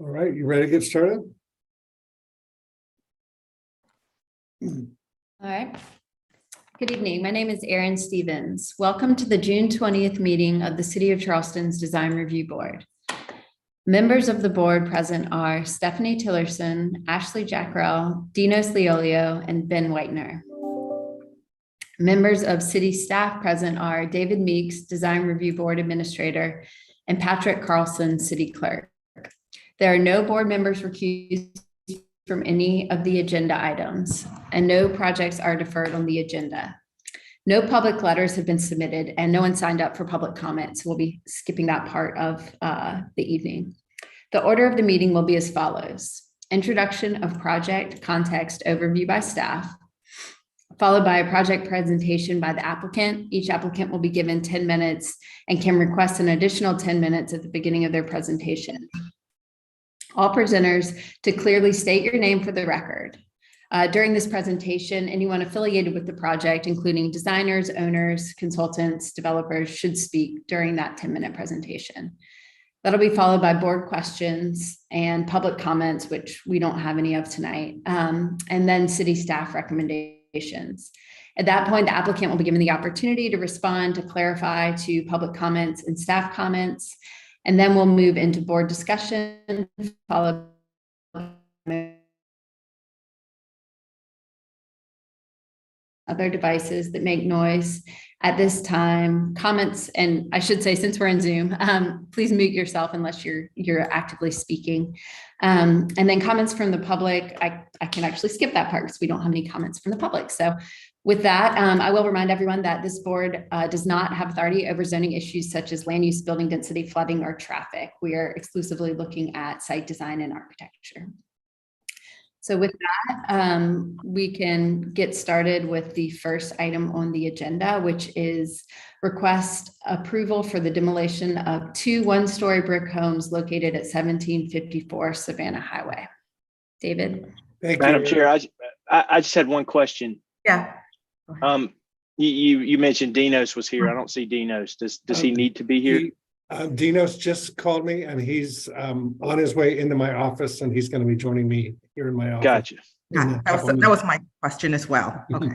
All right, you ready to get started? All right. Good evening. My name is Erin Stevens. Welcome to the June 20th meeting of the City of Charleston's Design Review Board. Members of the board present are Stephanie Tillerson, Ashley Jackrell, Dinos Leolio, and Ben Whitener. Members of city staff present are David Meeks, Design Review Board Administrator, and Patrick Carlson, City Clerk. There are no board members recused from any of the agenda items, and no projects are deferred on the agenda. No public letters have been submitted, and no one signed up for public comments. We'll be skipping that part of the evening. The order of the meeting will be as follows: introduction of project context overview by staff, followed by a project presentation by the applicant. Each applicant will be given 10 minutes and can request an additional 10 minutes at the beginning of their presentation. All presenters to clearly state your name for the record. During this presentation, anyone affiliated with the project, including designers, owners, consultants, developers, should speak during that 10-minute presentation. That'll be followed by board questions and public comments, which we don't have any of tonight, and then city staff recommendations. At that point, the applicant will be given the opportunity to respond, to clarify, to public comments and staff comments. And then we'll move into board discussion, followed by other devices that make noise. At this time, comments, and I should say, since we're in Zoom, please mute yourself unless you're actively speaking. And then comments from the public, I can actually skip that part because we don't have any comments from the public. So with that, I will remind everyone that this board does not have authority over zoning issues such as land use, building density, flooding, or traffic. We are exclusively looking at site design and architecture. So with that, we can get started with the first item on the agenda, which is request approval for the demolition of 2 one-story brick homes located at 1754 Savannah Highway. David? Thank you. Madam Chair, I just had one question. Yeah. You mentioned Dinos was here. I don't see Dinos. Does he need to be here? Dinos just called me and he's on his way into my office and he's going to be joining me here in my office. Gotcha. That was my question as well. Okay.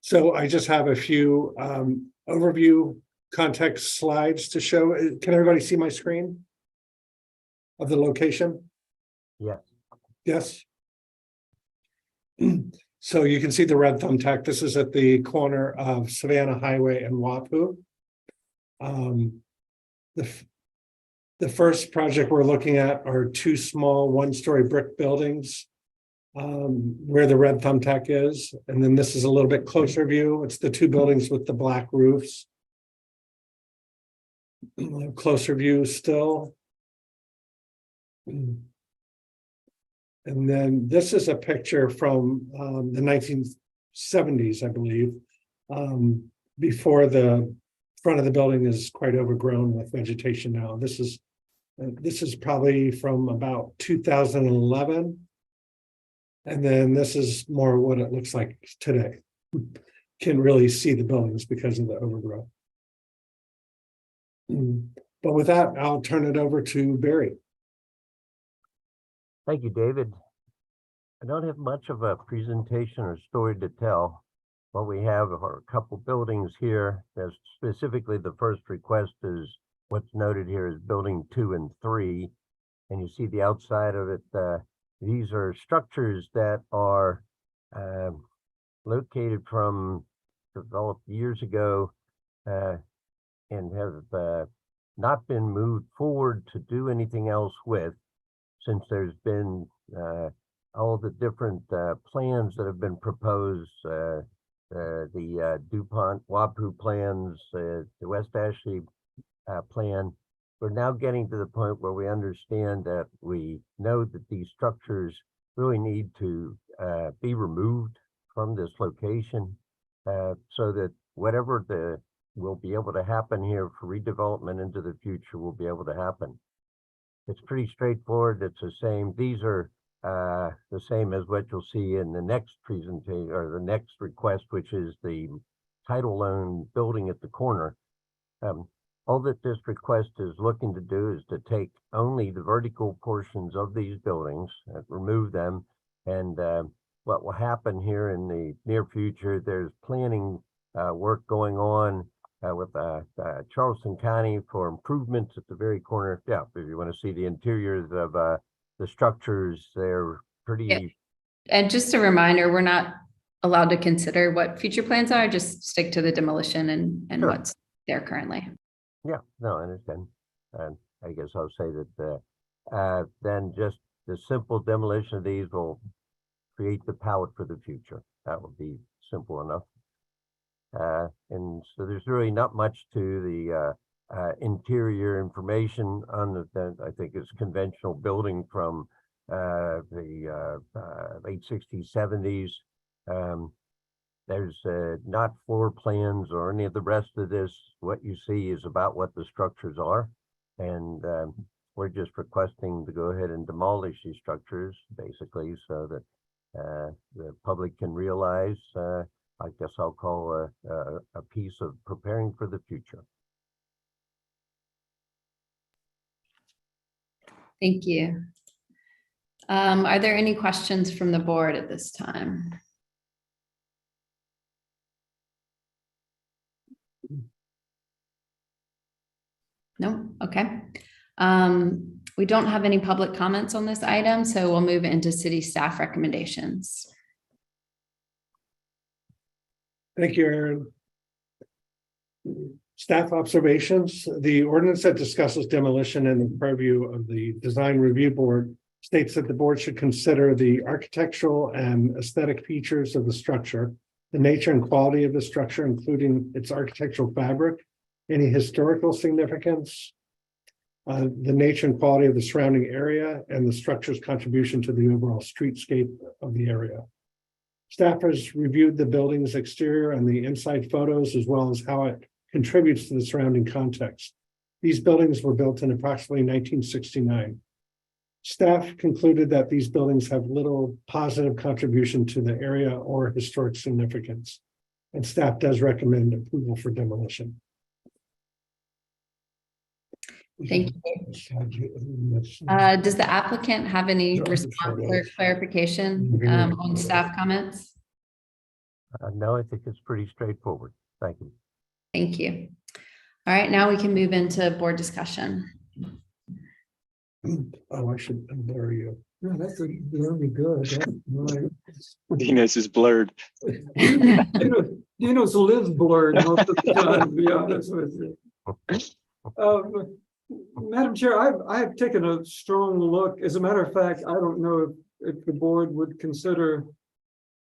So I just have a few overview context slides to show. Can everybody see my screen of the location? Yes. Yes. So you can see the red thumbtack. This is at the corner of Savannah Highway and Wapu. The first project we're looking at are 2 small one-story brick buildings where the red thumbtack is. And then this is a little bit closer view. It's the 2 buildings with the black roofs. Closer view still. And then this is a picture from the 1970s, I believe, before the front of the building is quite overgrown with vegetation now. This is probably from about 2011. And then this is more what it looks like today. Can really see the buildings because of the overgrowth. But with that, I'll turn it over to Barry. Thank you, David. I don't have much of a presentation or story to tell. What we have are a couple buildings here. There's specifically the first request is what's noted here is building 2 and 3. And you see the outside of it. These are structures that are located from developed years ago and have not been moved forward to do anything else with, since there's been all the different plans that have been proposed, the DuPont WAPU plans, the West Ashley plan. We're now getting to the point where we understand that we know that these structures really need to be removed from this location so that whatever will be able to happen here for redevelopment into the future will be able to happen. It's pretty straightforward. It's the same. These are the same as what you'll see in the next presentation or the next request, which is the title loan building at the corner. all that this request is looking to do is to take only the vertical portions of these buildings, remove them. And what will happen here in the near future, there's planning work going on with Charleston County for improvements at the very corner. Yeah, if you want to see the interiors of the structures, they're pretty. Yeah. And just a reminder, we're not allowed to consider what future plans are, just stick to the demolition and Sure. what's there currently. Yeah, no, I understand. And I guess I'll say that then just the simple demolition of these will create the palette for the future. That would be simple enough. And so there's really not much to the interior information on the I think it's conventional building from the late 60s, 70s. There's not floor plans or any of the rest of this. What you see is about what the structures are. And we're just requesting to go ahead and demolish these structures, basically, so that the public can realize, I guess I'll call a piece of preparing for the future. Thank you. Are there any questions from the board at this time? No? Okay. We don't have any public comments on this item, so we'll move into city staff recommendations. Thank you, Aaron. Staff observations. The ordinance that discusses demolition and the purview of the Design Review Board states that the board should consider the architectural and aesthetic features of the structure, the nature and quality of the structure, including its architectural fabric, any historical significance, the nature and quality of the surrounding area, and the structure's contribution to the overall streetscape of the area. Staff has reviewed the building's exterior and the inside photos, as well as how it contributes to the surrounding context. These buildings were built in approximately 1969. Staff concluded that these buildings have little positive contribution to the area or historic significance, and staff does recommend approval for demolition. Thank you. Does the applicant have any response or clarification on staff comments? No, I think it's pretty straightforward. Thank you. Thank you. All right, now we can move into board discussion. Oh, I should blur you. No, that's really good. Dinos is blurred. Dinos live blurred most of the time, to be honest with you. Madam Chair, I've taken a strong look. As a matter of fact, I don't know if the board would consider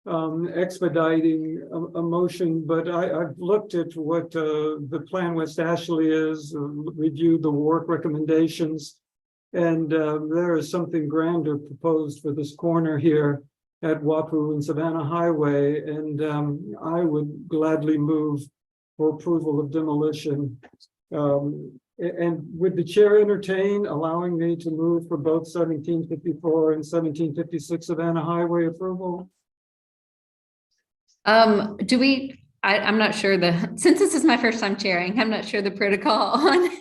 expediting a motion, but I've looked at what the Plan West Ashley is, reviewed the work recommendations, and there is something grander proposed for this corner here at Wapu and Savannah Highway, and I would gladly move for approval of demolition. And would the chair entertain allowing me to move for both 1754 and 1756 Savannah Highway approval? I'm not sure since this is my first time chairing, I'm not sure the protocol on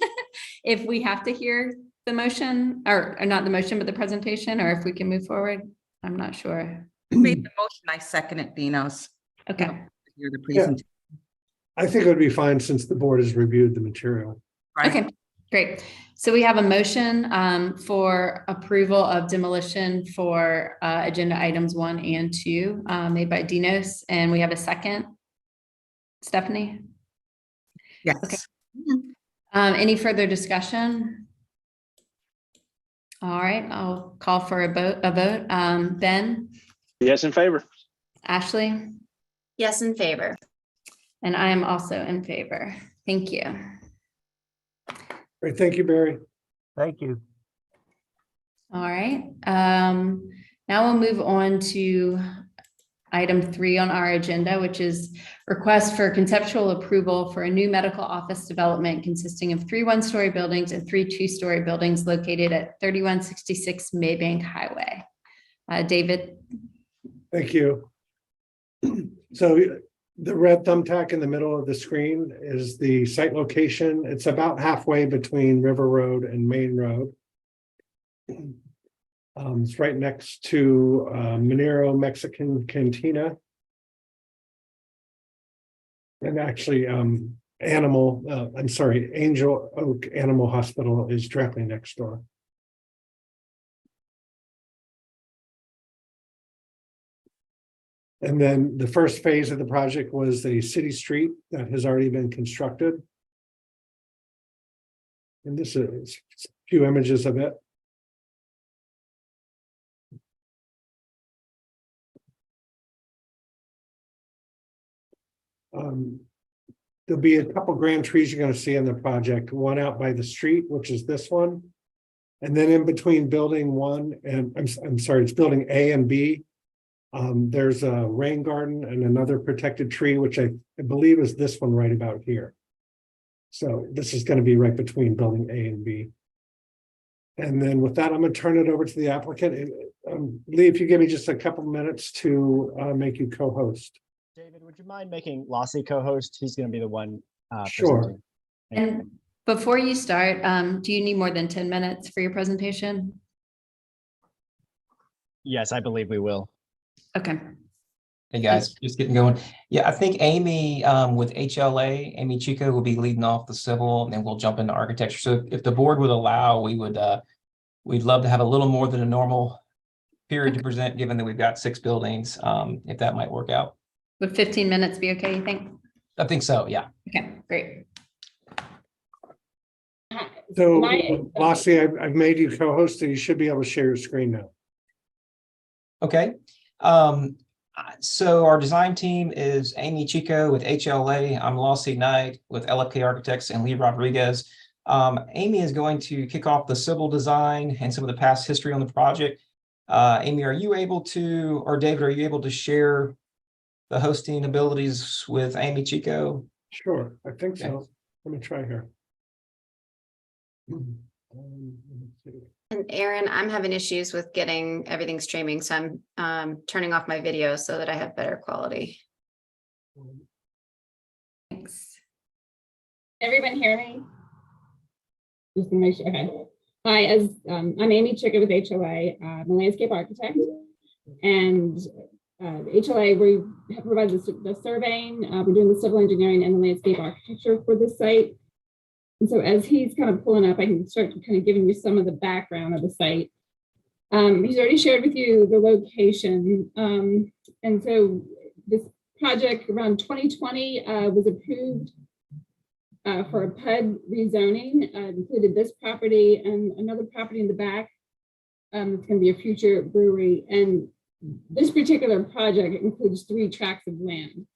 if we have to hear the motion or not the motion, but the presentation, or if we can move forward. I'm not sure. Made the motion, I second it, Dinos. Okay. Hear the presentation. I think it would be fine since the board has reviewed the material. Right. Okay, great. So we have a motion for approval of demolition for agenda items 1 and 2 made by Dinos, and we have a second. Stephanie? Yes. Okay. Any further discussion? All right, I'll call for a vote. Ben? Yes, in favor. Ashley? Yes, in favor. And I am also in favor. Thank you. Great, thank you, Barry. Thank you. All right. Now we'll move on to item 3 on our agenda, which is request for conceptual approval for a new medical office development consisting of 3 one-story buildings and 3 two-story buildings located at 3166 Maybank Highway. David. Thank you. So The red thumbtack in the middle of the screen is the site location. It's about halfway between River Road and Main Road. It's right next to Minero Mexican Cantina. And actually, Angel Oak Animal Hospital is directly next door. And then the first phase of the project was a city street that has already been constructed. And this is a few images of it. There'll be a couple grand trees you're going to see in the project, one out by the street, which is this one. And then in between building one and I'm sorry, it's building A and B. There's a rain garden and another protected tree, which I believe is this one right about here. So this is going to be right between building A and B. And then with that, I'm going to turn it over to the applicant. Lee, if you give me just a couple minutes to make you co-host. David, would you mind making Lossie co-host? He's going to be the one. Sure. presenting. Thank you. And before you start, do you need more than 10 minutes for your presentation? Yes, I believe we will. Okay. Hey guys, just getting going. Yeah, I think Amy with HLA, Amy Chico will be leading off the civil, and then we'll jump into architecture. So if the board would allow, we'd love to have a little more than a normal period to present, given that we've got 6 buildings, if that might work out. Would 15 minutes be okay, you think? I think so, yeah. Okay, great. So, Lassie, I've made you co-host, so you should be able to share your screen now. Okay. So our design team is Amy Chico with HLA. I'm Lossie Knight with LFK Architects and Lee Rodriguez. Amy is going to kick off the civil design and some of the past history on the project. Amy, are you able to, or David, are you able to share the hosting abilities with Amy Chico? Sure, I think so. Okay. Let me try here. And Aaron, I'm having issues with getting everything streaming, so I'm turning off my video so that I have better quality. Thanks. Everyone hear me? Just to make sure. Okay. Hi, I'm Amy Chico with HOA. I'm a landscape architect, and HOA, we have provided the surveying. We're doing the civil engineering and the landscape architecture for this site. And so as he's kind of pulling up, I can start kind of giving you some of the background of the site. He's already shared with you the location. And so this project around 2020 was approved for a PUD rezoning, included this property and another property in the back. It's going to be a future brewery. And this particular project includes 3 tracts of land.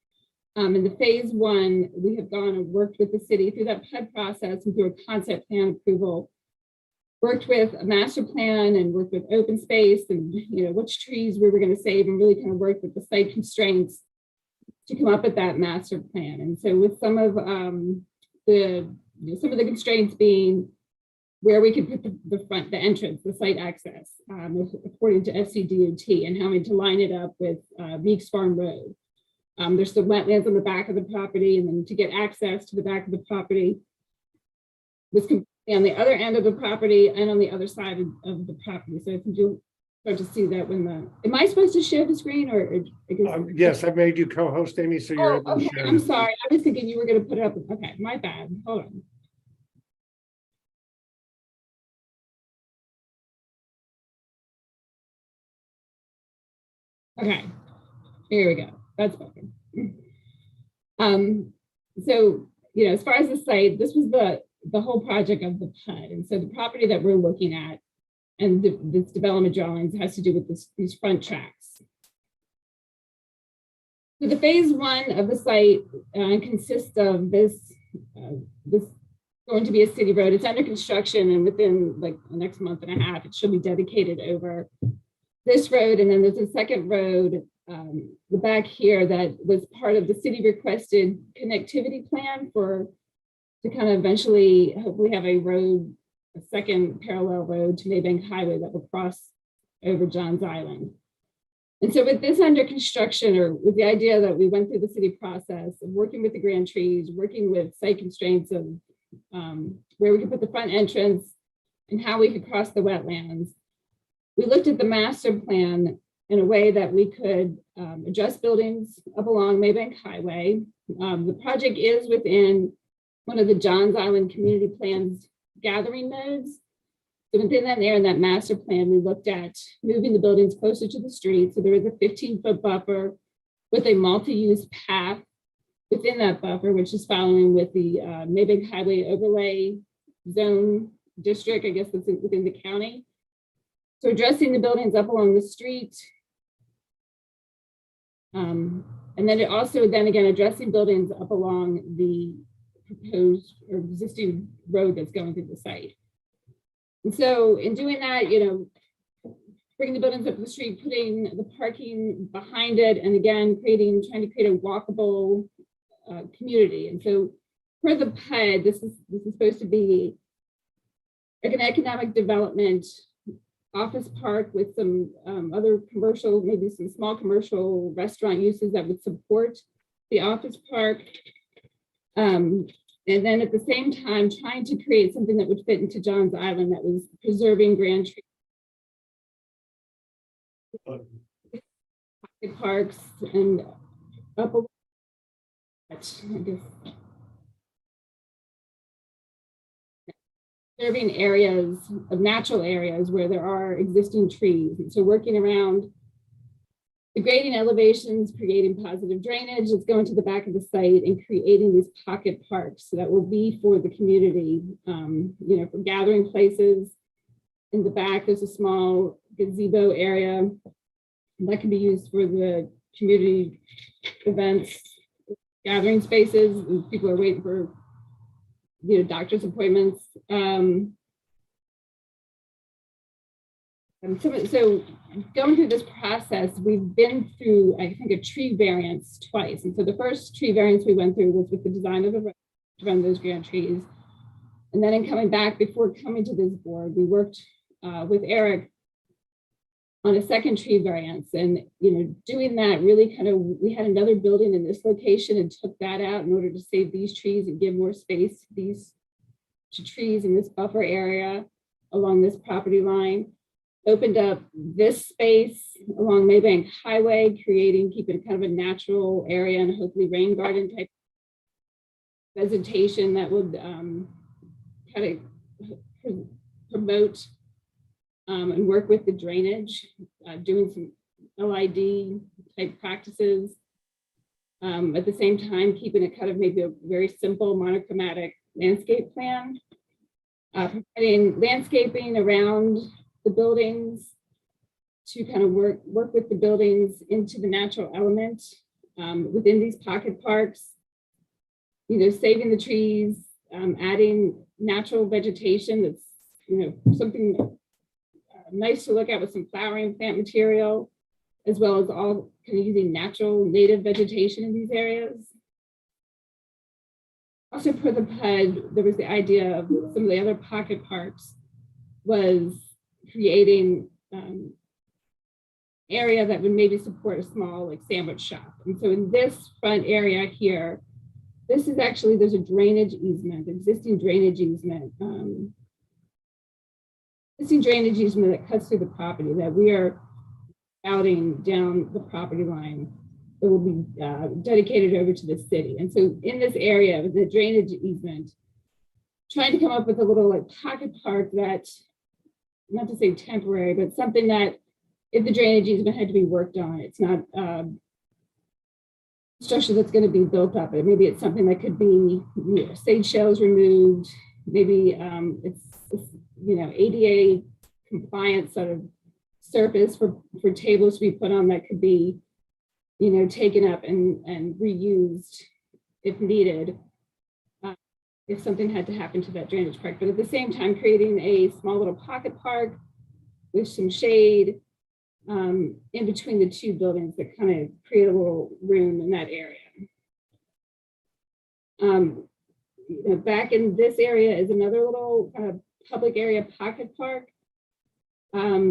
In the phase 1, we have gone and worked with the city through that PUD process and through a concept plan approval, worked with a master plan and worked with open space and which trees we were going to save, and really kind of worked with the site constraints to come up with that master plan. And so with some of the constraints being where we could put the entrance, the site access, according to SCDOT, and having to line it up with Meeks Farm Road. There's some wetlands on the back of the property, and then to get access to the back of the property was completely on the other end of the property and on the other side of the property. So I think you'll start to see that when am I supposed to share the screen or? Yes, I've made you co-host, Amy, so you're able to okay. share. I'm sorry. I was thinking you were going to put it up. Okay, my bad. Hold on. Okay, here we go. That's better. So, as far as the site, this was the whole project of the PUD. And so the property that we're looking at and this development drawings has to do with these front tracks. So the phase 1 of the site consists of this going to be a city road. It's under construction, and within like the next month and a half, it should be dedicated over this road. And then there's a second road, the back here, that was part of the city requested connectivity plan to kind of eventually hopefully have a second parallel road to Maybank Highway that will cross over Johns Island. And so with this under construction, or with the idea that we went through the city process of working with the grand trees, working with site constraints of where we could put the front entrance and how we could cross the wetlands, we looked at the master plan in a way that we could adjust buildings up along Maybank Highway. The project is within one of the Johns Island Community Plans gathering nodes. So within that there in that master plan, we looked at moving the buildings closer to the street. So there is a 15-foot buffer with a multi-use path within that buffer, which is following with the Maybank Highway Overlay Zone District, I guess that's within the county. So addressing the buildings up along the street. And then it also then again addressing buildings up along the proposed or existing road that's going through the site. And so in doing that, bringing the buildings up the street, putting the parking behind it, and again, trying to create a walkable community. And so for the PUD, this is supposed to be like an economic development office park with some other commercial, maybe some small commercial restaurant uses that would support the office park. And then at the same time, trying to create something that would fit into Johns Island that was preserving grand trees, parks, and up a I guess preserving areas of natural areas where there are existing trees. And so working around the grading elevations, creating positive drainage that's going to the back of the site, and creating these pocket parks that will be for the community, for gathering places. In the back, there's a small gazebo area that can be used for the community events, gathering spaces, and people are waiting for doctor's appointments. So going through this process, we've been through, I think, a tree variance twice. And so the first tree variance we went through was with the design of the road to run those grand trees. And then in coming back, before coming to this board, we worked with Eric on a second tree variance. And, doing that really we had another building in this location and took that out in order to save these trees and give more space to trees in this buffer area along this property line. Opened up this space along Maybank Highway, keeping kind of a natural area and hopefully rain garden type vegetation that would kind of promote and work with the drainage, doing some LID type practices. At the same time, keeping it kind of maybe a very simple monochromatic landscape plan, providing landscaping around the buildings to kind of work with the buildings into the natural element within these pocket parks, saving the trees, adding natural vegetation that's, something nice to look at with some flowering plant material, as well as all kind of using natural native vegetation in these areas. Also for the PUD, there was the idea of some of the other pocket parks was creating area that would maybe support a small sandwich shop. And so in this front area here, this is actually, there's a drainage easement, existing drainage easement that cuts through the property that we are outing down the property line that will be dedicated over to the city. And so in this area with the drainage easement, trying to come up with a little pocket park that, not to say temporary, but something that if the drainage easement had to be worked on, it's not structure that's going to be built up. And maybe it's something that could be sage shells removed. Maybe it's ADA compliant sort of surface for tables to be put on that could be, taken up and reused if needed. If something had to happen to that drainage park, but at the same time, creating a small little pocket park with some shade in between the two buildings that kind of create a little room in that area. Back in this area is another little public area pocket park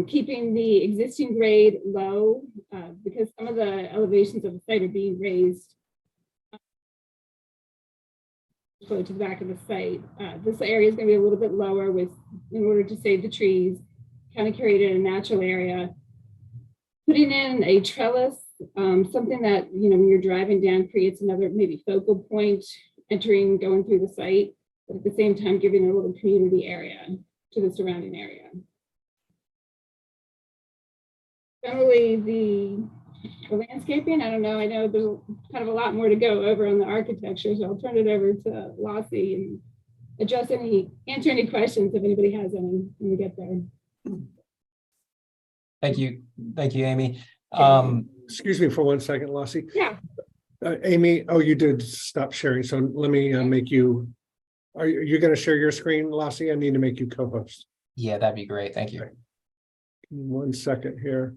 keeping the existing grade low because some of the elevations of the site are being raised to the back of the site. This area is going to be a little bit lower in order to save the trees, kind of created a natural area. Putting in a trellis, something that, when you're driving down creates another maybe focal point going through the site, but at the same time giving a little community area to the surrounding area. Generally, the landscaping, I don't know, I know there's kind of a lot more to go over on the architecture, so I'll turn it over to Lossie and answer any questions if anybody has any when we get there. Thank you, Amy. Excuse me for 1 second, Lossie. Yeah. Amy, oh, you did stop sharing, so let me make you, are you going to share your screen, Lossie? I need to make you co-host. Yeah, that'd be great. Thank you. 1 second here.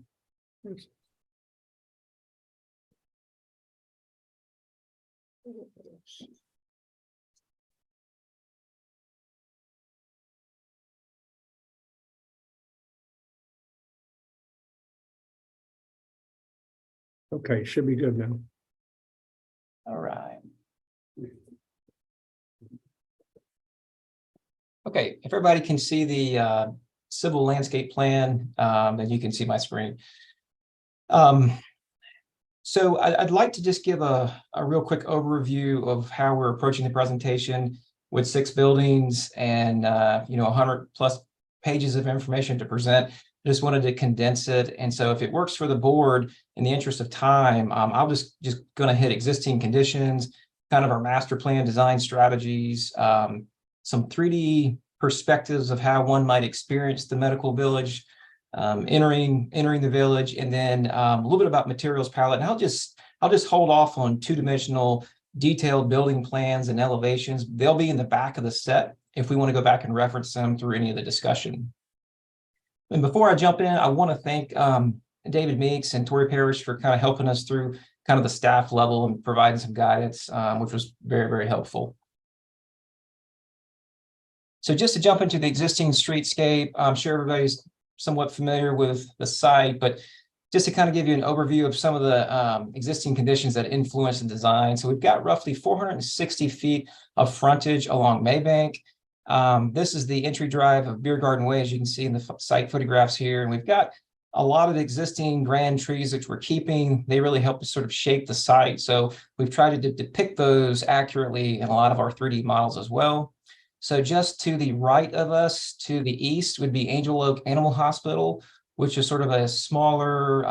Okay, should be good now. All right. Okay, if everybody can see the civil landscape plan, then you can see my screen. So I'd like to just give a real quick overview of how we're approaching the presentation with 6 buildings and 100 plus pages of information to present. I just wanted to condense it. And so if it works for the board, in the interest of time, I'll just going to hit existing conditions, kind of our master plan design strategies, some 3D perspectives of how one might experience the medical village, entering the village, and then a little bit about materials palette. And I'll just hold off on 2-dimensional detailed building plans and elevations. They'll be in the back of the set if we want to go back and reference them through any of the discussion. And before I jump in, I want to thank David Meeks and Tori Parrish for kind of helping us through kind of the staff level and providing some guidance, which was very, very helpful. So just to jump into the existing streetscape, I'm sure everybody's somewhat familiar with the site, but just to kind of give you an overview of some of the existing conditions that influence the design. So we've got roughly 460 feet of frontage along Maybank. This is the entry drive of Beer Garden Way, as you can see in the site photographs here. And we've got a lot of existing grand trees which we're keeping. They really help to sort of shape the site. So we've tried to depict those accurately in a lot of our 3D models as well. So just to the right of us, to the east, would be Angel Oak Animal Hospital, which is sort of a smaller,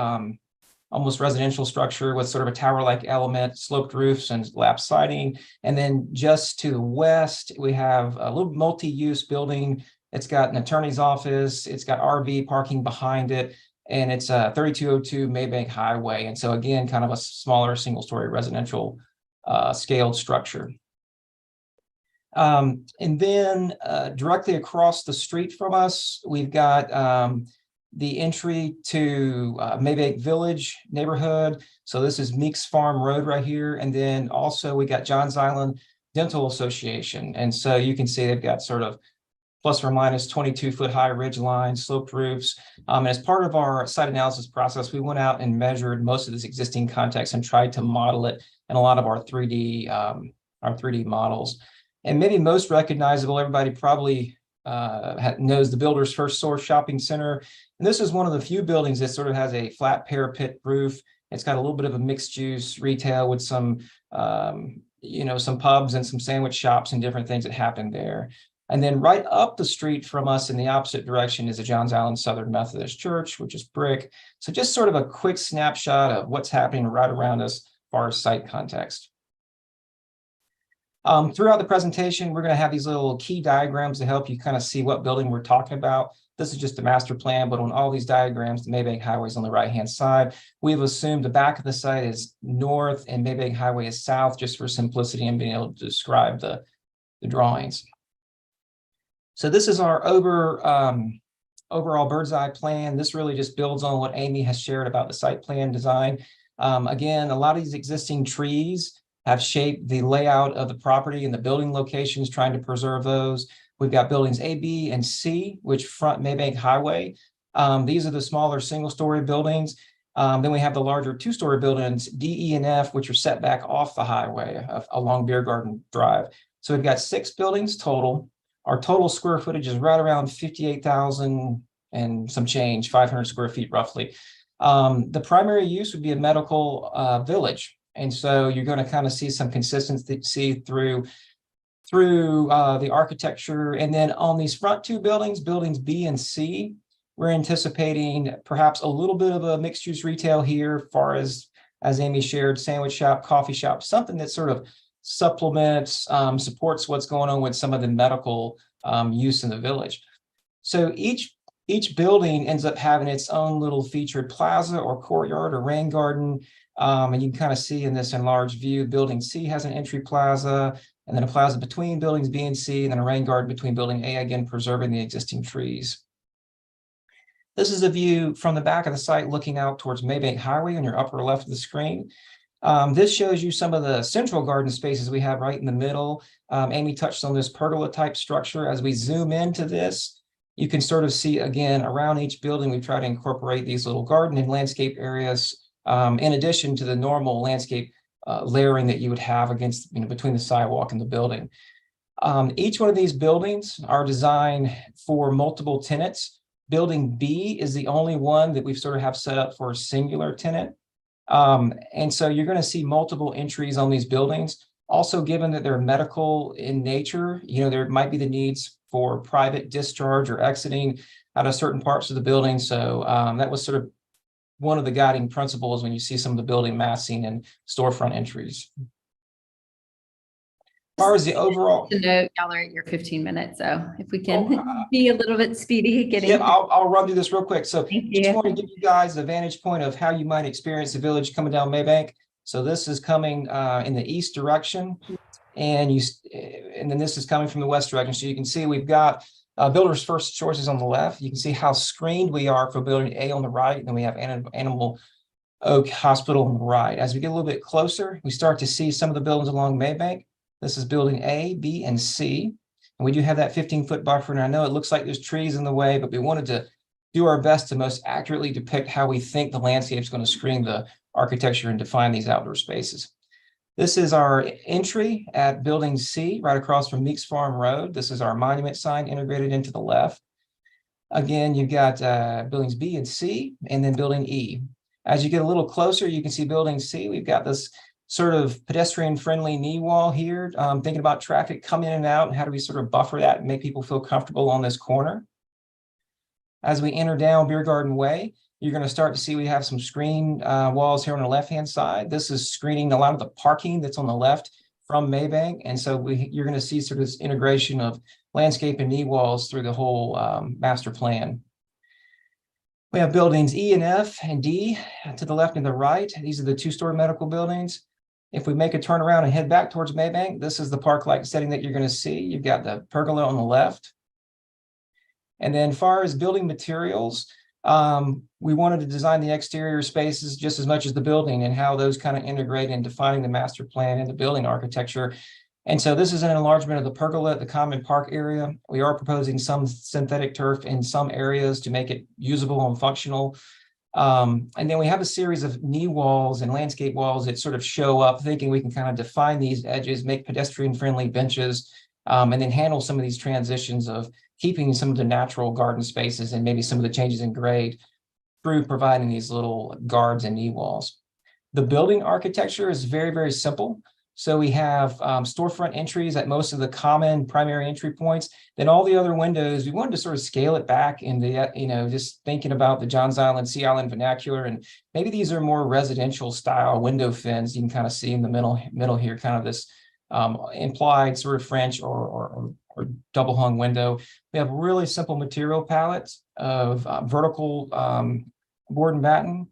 almost residential structure with sort of a tower-like element, sloped roofs and lap siding. And then just to the west, we have a little multi-use building. It's got an attorney's office. It's got RV parking behind it. And it's 3202 Maybank Highway. And so again, kind of a smaller single-story residential scaled structure. And then directly across the street from us, we've got the entry to Maybank Village neighborhood. So this is Meeks Farm Road right here. And then also we got Johns Island Dental Association. And so you can see they've got sort of plus or minus 22-foot high ridge lines, sloped roofs. And as part of our site analysis process, we went out and measured most of this existing context and tried to model it in a lot of our 3D models. And maybe most recognizable, everybody probably knows the Builder's First Source Shopping Center. And this is one of the few buildings that sort of has a flat parapet roof. It's got a little bit of a mixed use retail with some, some pubs and some sandwich shops and different things that happen there. And then right up the street from us in the opposite direction is the Johns Island Southern Methodist Church, which is brick. So just sort of a quick snapshot of what's happening right around us as far as site context. Throughout the presentation, we're going to have these little key diagrams to help you kind of see what building we're talking about. This is just a master plan, but on all these diagrams, the Maybank Highway is on the right-hand side. We've assumed the back of the site is north and Maybank Highway is south, just for simplicity and being able to describe the drawings. So this is our overall bird's eye plan. This really just builds on what Amy has shared about the site plan design. Again, a lot of these existing trees have shaped the layout of the property and the building locations, trying to preserve those. We've got buildings A, B, and C, which front Maybank Highway. These are the smaller single-story buildings. Then we have the larger two-story buildings, D, E, and F, which are set back off the highway along Beer Garden Drive. So we've got 6 buildings total. Our total square footage is right around 58,000 and some change, 500 square feet roughly. The primary use would be a medical village. And so you're going to kind of see some consistency through the architecture. And then on these front 2 buildings, buildings B and C, we're anticipating perhaps a little bit of a mixed use retail here, far as Amy shared, sandwich shop, coffee shop, something that sort of supplements, supports what's going on with some of the medical use in the village. So each building ends up having its own little featured plaza or courtyard or rain garden. And you can kind of see in this enlarged view, building C has an entry plaza, and then a plaza between buildings B and C, and then a rain garden between building A, again, preserving the existing trees. This is a view from the back of the site looking out towards Maybank Highway on your upper left of the screen. This shows you some of the central garden spaces we have right in the middle. Amy touched on this pergola type structure. As we zoom into this, you can sort of see again around each building, we try to incorporate these little garden and landscape areas in addition to the normal landscape layering that you would have against, between the sidewalk and the building. Each one of these buildings are designed for multiple tenants. Building B is the only one that we've sort of have set up for a singular tenant. And so you're going to see multiple entries on these buildings. Also, given that they're medical in nature, there might be the needs for private discharge or exiting out of certain parts of the building. So that was sort of one of the guiding principles when you see some of the building massing and storefront entries. As far as the overall, To note, y'all are at your 15 minutes, so if we can be a little bit speedy getting. yeah, I'll run through this real quick. So Thank just you. want to give you guys the vantage point of how you might experience the village coming down Maybank. So this is coming in the east direction, and then this is coming from the west direction. So you can see we've got builders first choices on the left. You can see how screened we are for building A on the right, and then we have Animal Oak Hospital on the right. As we get a little bit closer, we start to see some of the buildings along Maybank. This is building A, B, and C. And we do have that 15-foot buffer. And I know it looks like there's trees in the way, but we wanted to do our best to most accurately depict how we think the landscape is going to screen the architecture and define these outdoor spaces. This is our entry at building C, right across from Meeks Farm Road. This is our monument sign integrated into the left. Again, you've got buildings B and C, and then building E. As you get a little closer, you can see building C. We've got this sort of pedestrian-friendly knee wall here, thinking about traffic coming in and out, and how do we sort of buffer that and make people feel comfortable on this corner. As we enter down Beer Garden Way, you're going to start to see we have some screen walls here on the left-hand side. This is screening a lot of the parking that's on the left from Maybank, and so you're going to see sort of this integration of landscape and knee walls through the whole master plan. We have buildings E and F and D to the left and the right. These are the 2-story medical buildings. If we make a turn around and head back towards Maybank, this is the park-like setting that you're going to see. You've got the pergola on the left. And then as far as building materials, we wanted to design the exterior spaces just as much as the building and how those kind of integrate in defining the master plan and the building architecture. And so this is an enlargement of the pergola at the common park area. We are proposing some synthetic turf in some areas to make it usable and functional. And then we have a series of knee walls and landscape walls that sort of show up, thinking we can kind of define these edges, make pedestrian-friendly benches, and then handle some of these transitions of keeping some of the natural garden spaces and maybe some of the changes in grade through providing these little guards and knee walls. The building architecture is very, very simple. So we have storefront entries at most of the common primary entry points. Then all the other windows, we wanted to sort of scale it back into, just thinking about the Johns Island, Sea Island vernacular. And maybe these are more residential style window fins. You can kind of see in the middle here, kind of this implied sort of French or double hung window. We have really simple material palettes of vertical board and batten,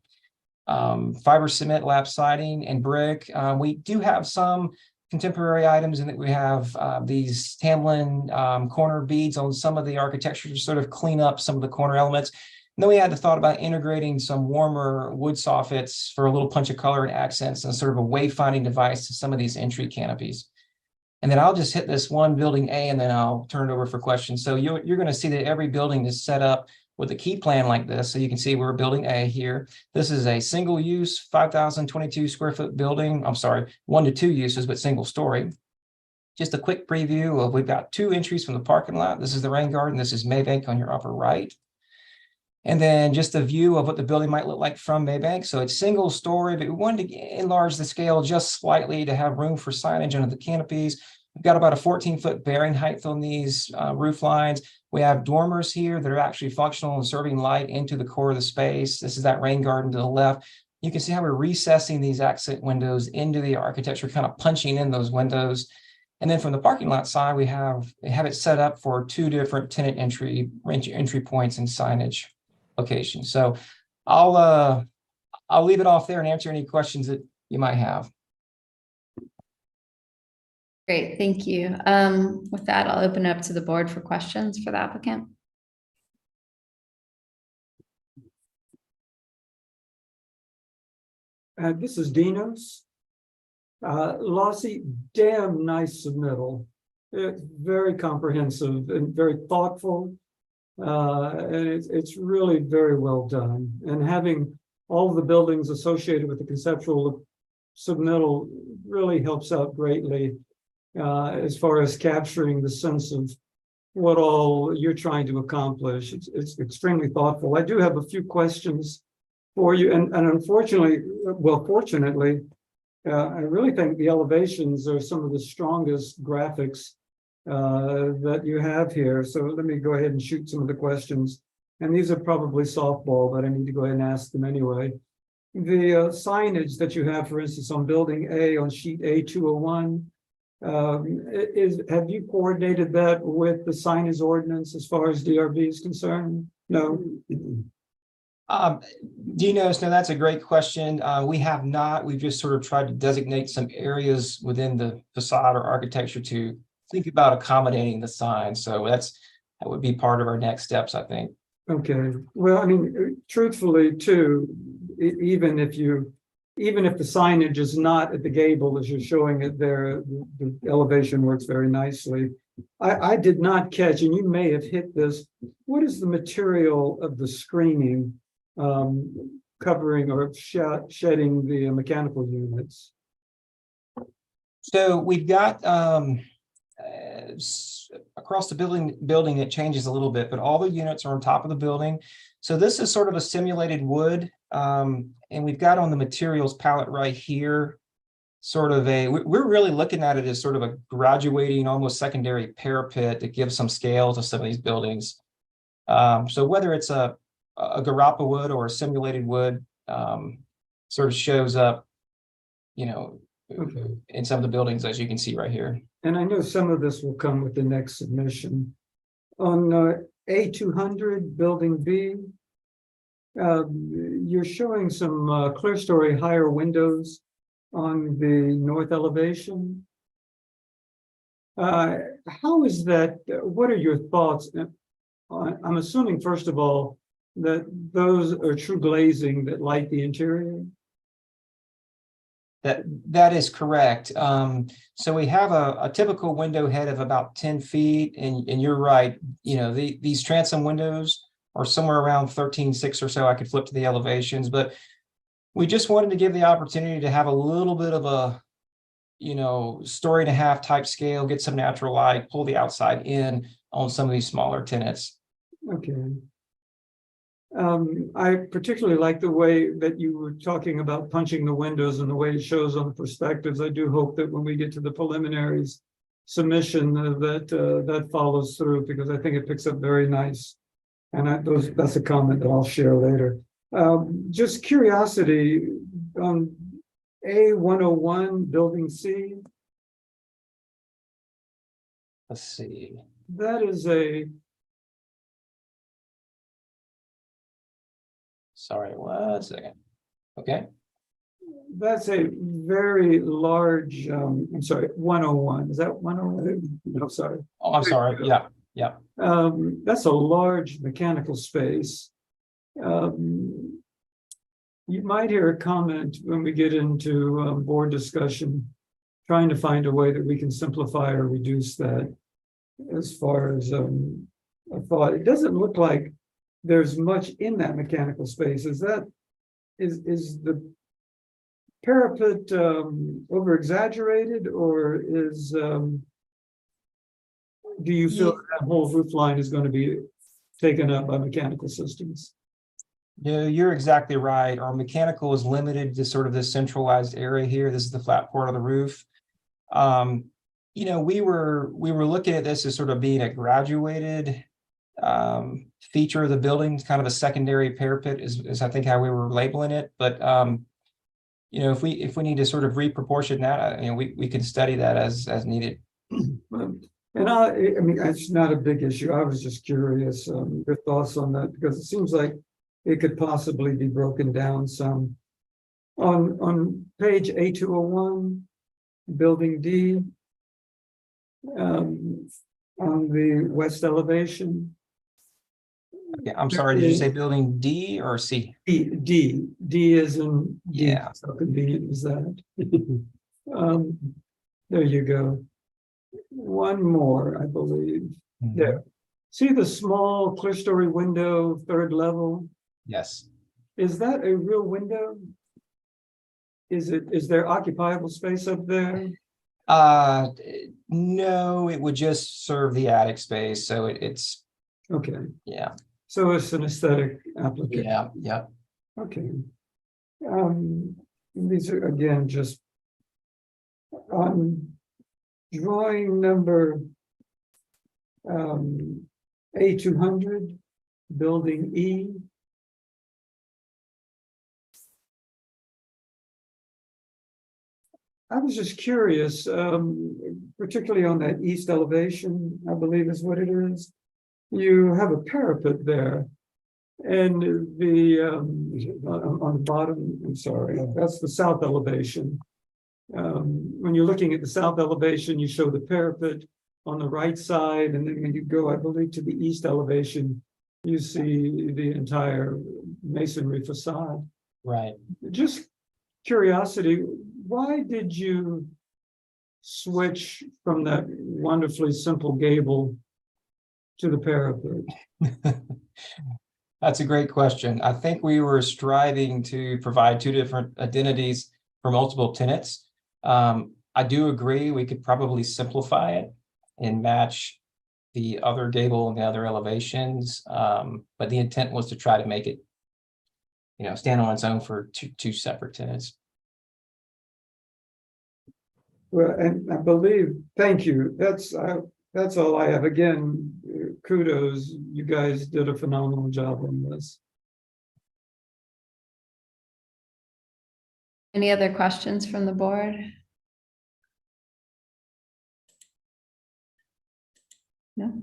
fiber cement lap siding and brick. We do have some contemporary items in that we have these Tamlin corner beads on some of the architecture to sort of clean up some of the corner elements. And then we had the thought about integrating some warmer wood soffits for a little punch of color and accents and sort of a wayfinding device to some of these entry canopies. And then I'll just hit this one building A, and then I'll turn it over for questions. So you're going to see that every building is set up with a key plan like this. So you can see we're building A here. This is a single use 5,022 square foot building. I'm sorry, 1 to 2 uses, but single story. Just a quick preview of, we've got 2 entries from the parking lot. This is the rain garden. This is Maybank on your upper right. And then just a view of what the building might look like from Maybank. So it's single story, but we wanted to enlarge the scale just slightly to have room for signage under the canopies. We've got about a 14-foot bearing height on these roof lines. We have dormers here that are actually functional and serving light into the core of the space. This is that rain garden to the left. You can see how we're recessing these accent windows into the architecture, kind of punching in those windows. And then from the parking lot side, we have it set up for 2 different tenant entry points and signage locations. So I'll leave it off there and answer any questions that you might have. Great, thank you. With that, I'll open up to the board for questions for the applicant. This is Dinos. Lossie, damn nice submittal. It's very comprehensive and very thoughtful. And it's really very well done. And having all of the buildings associated with the conceptual submittal really helps out greatly as far as capturing the sense of what all you're trying to accomplish. It's extremely thoughtful. I do have a few questions for you, and unfortunately, well, fortunately, I really think the elevations are some of the strongest graphics that you have here. So let me go ahead and shoot some of the questions. And these are probably softball, but I need to go ahead and ask them anyway. The signage that you have, for instance, on building A on sheet A201, have you coordinated that with the signage ordinance as far as DRB is concerned? No. Dinos, no, that's a great question. We have not. We've just sort of tried to designate some areas within the facade or architecture to think about accommodating the sign. So that would be part of our next steps, I think. Okay. Well, I mean, truthfully, too, even if the signage is not at the gable as you're showing it there, the elevation works very nicely. I did not catch, and you may have hit this, what is the material of the screening covering or shedding the mechanical units? So we've got across the building, it changes a little bit, but all the units are on top of the building. So this is sort of a simulated wood. And we've got on the materials palette right here, sort of we're really looking at it as sort of a graduating, almost secondary parapet that gives some scale to some of these buildings. So whether it's a garapa wood or a simulated wood, sort of shows up, in some of the buildings, as you can see right here. And I know some of this will come with the next submission. On A200, building B, you're showing some clear story higher windows on the north elevation. How is that? What are your thoughts? I'm assuming, first of all, that those are true glazing that light the interior. That is correct. So we have a typical window head of about 10 feet, and you're right. These transom windows are somewhere around 13.6 or so. I could flip to the elevations, but we just wanted to give the opportunity to have a little bit of a, story and a half type scale, get some natural light, pull the outside in on some of these smaller tenants. Okay. I particularly like the way that you were talking about punching the windows and the way it shows on the perspectives. I do hope that when we get to the preliminaries submission that follows through, because I think it picks up very nice. And that's a comment that I'll share later. Just curiosity on A101 building C. Let's see. That is Sorry, 1 second. Okay. That's a very large, I'm sorry, 101. Is that 101? No, sorry. Oh, I'm sorry. Yeah. That's a large mechanical space. You might hear a comment when we get into board discussion, trying to find a way that we can simplify or reduce that. As far as I thought, it doesn't look like there's much in that mechanical space. Is the parapet over exaggerated, or do you feel that whole roof line is going to be taken up by mechanical systems? No, you're exactly right. Our mechanical is limited to sort of this centralized area here. This is the flat part of the roof. You know, we were looking at this as sort of being a graduated feature of the building, kind of a secondary parapet is I think how we were labeling it. But you know, if we need to sort of reproportion that, you know, we can study that as needed. And I mean, it's not a big issue. I was just curious, your thoughts on that, because it seems like it could possibly be broken down some. On page A201, building D, on the west elevation. Yeah, I'm sorry, did you say building D or C? D is in D. Yeah. How convenient is that? There you go. One more, I believe. There. See the small clerestory window, third level? Yes. Is that a real window? Is there occupiable space up there? No, it would just serve the attic space. So it's, Okay, yeah, so it's an aesthetic application. yeah. Okay. These are again just on drawing number A200, building E. I was just curious, particularly on that east elevation, I believe is what it is. You have a parapet there. And the on the bottom, I'm sorry, that's the south elevation. When you're looking at the south elevation, you show the parapet on the right side, and then when you go, I believe, to the east elevation, you see the entire masonry facade. Right. Just curiosity, why did you switch from that wonderfully simple gable to the parapet? That's a great question. I think we were striving to provide two different identities for multiple tenants. I do agree we could probably simplify it and match the other gable and the other elevations. But the intent was to try to make it, you know, stand on its own for two separate tenants. Well, and I believe, thank you. That's all I have. Again, kudos. You guys did a phenomenal job on this. Any other questions from the board? No?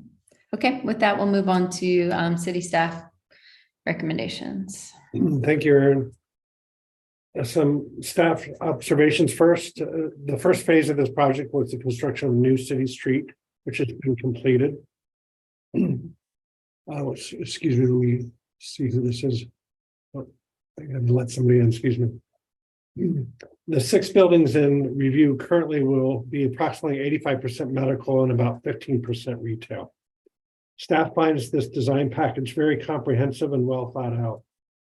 Okay, with that, we'll move on to city staff recommendations. Thank you, Aaron. Some staff observations first. The first phase of this project was the construction of a new city street, which has been completed. Excuse me, let me see who this is. Oh, I gotta let somebody in, excuse me. The 6 buildings in review currently will be approximately 85% medical and about 15% retail. Staff finds this design package very comprehensive and well thought out.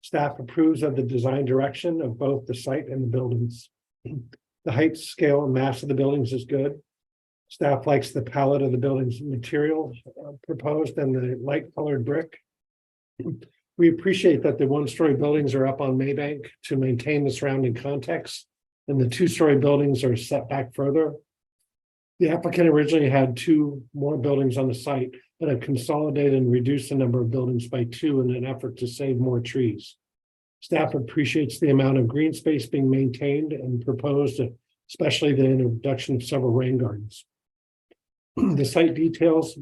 Staff approves of the design direction of both the site and the buildings. The height, scale, and mass of the buildings is good. Staff likes the palette of the building's materials proposed and the light colored brick. We appreciate that the 1-story buildings are up on Maybank to maintain the surrounding context, and the 2-story buildings are set back further. The applicant originally had 2 more buildings on the site, but have consolidated and reduced the number of buildings by 2 in an effort to save more trees. Staff appreciates the amount of green space being maintained and proposed, especially the introduction of several rain gardens. The site details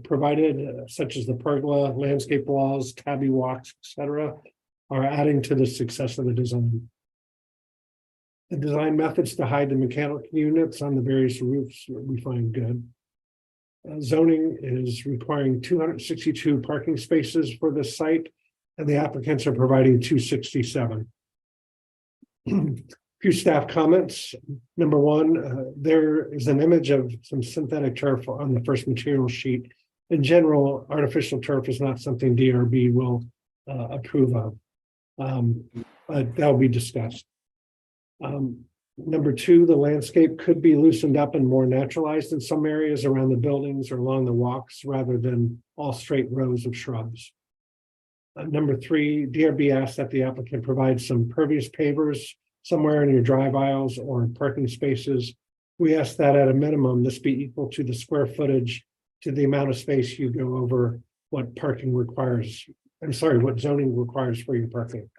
provided, such as the pergola, landscape walls, tabby walks, etc., are adding to the success of the design. The design methods to hide the mechanical units on the various roofs we find good. Zoning is requiring 262 parking spaces for this site, and the applicants are providing 267. Few staff comments. Number one, there is an image of some synthetic turf on the first material sheet in general, artificial turf is not something DRB will approve of. But that'll be discussed. Number two, the landscape could be loosened up and more naturalized in some areas around the buildings or along the walks rather than all straight rows of shrubs. Number three, DRB asked that the applicant provide some pervious pavers somewhere in your drive aisles or in parking spaces. We ask that at a minimum, this be equal to the square footage to the amount of space you go over what parking requires. I'm sorry, what zoning requires for your parking.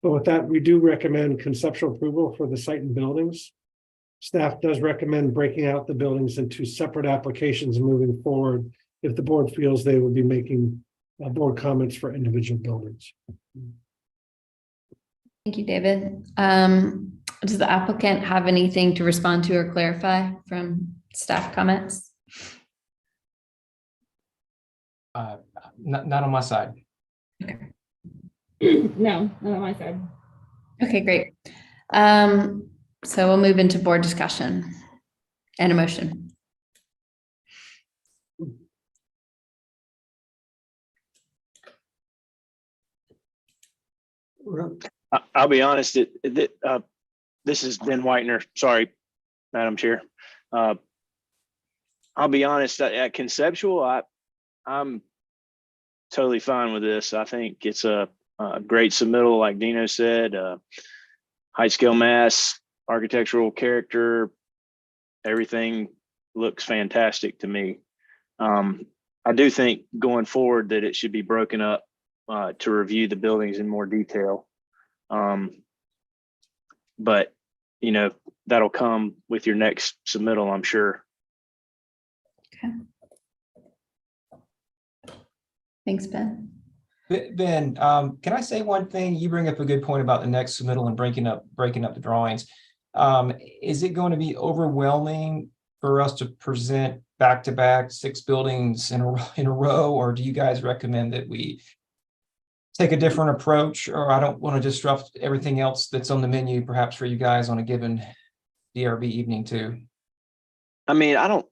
But with that, we do recommend conceptual approval for the site and buildings. Staff does recommend breaking out the buildings into separate applications moving forward if the board feels they will be making board comments for individual buildings. Thank you, David. Does the applicant have anything to respond to or clarify from staff comments? Not on my side. No, not on my side. Okay, great. So we'll move into board discussion and a motion. I'll be honest, this is Ben Whitener. Sorry, Madam Chair. I'll be honest, at conceptual, I'm totally fine with this. I think it's a great submittal, like Dino said, height, scale, mass, architectural character, everything looks fantastic to me. I do think going forward that it should be broken up to review the buildings in more detail. But, you know, that'll come with your next submittal, I'm sure. Okay. Thanks, Ben. Ben, can I say one thing? You bring up a good point about the next submittal and breaking up the drawings. Is it going to be overwhelming for us to present back-to-back 6 buildings in a row, or do you guys recommend that we take a different approach? Or I don't want to disrupt everything else that's on the menu, perhaps for you guys on a given DRB evening too. I mean, I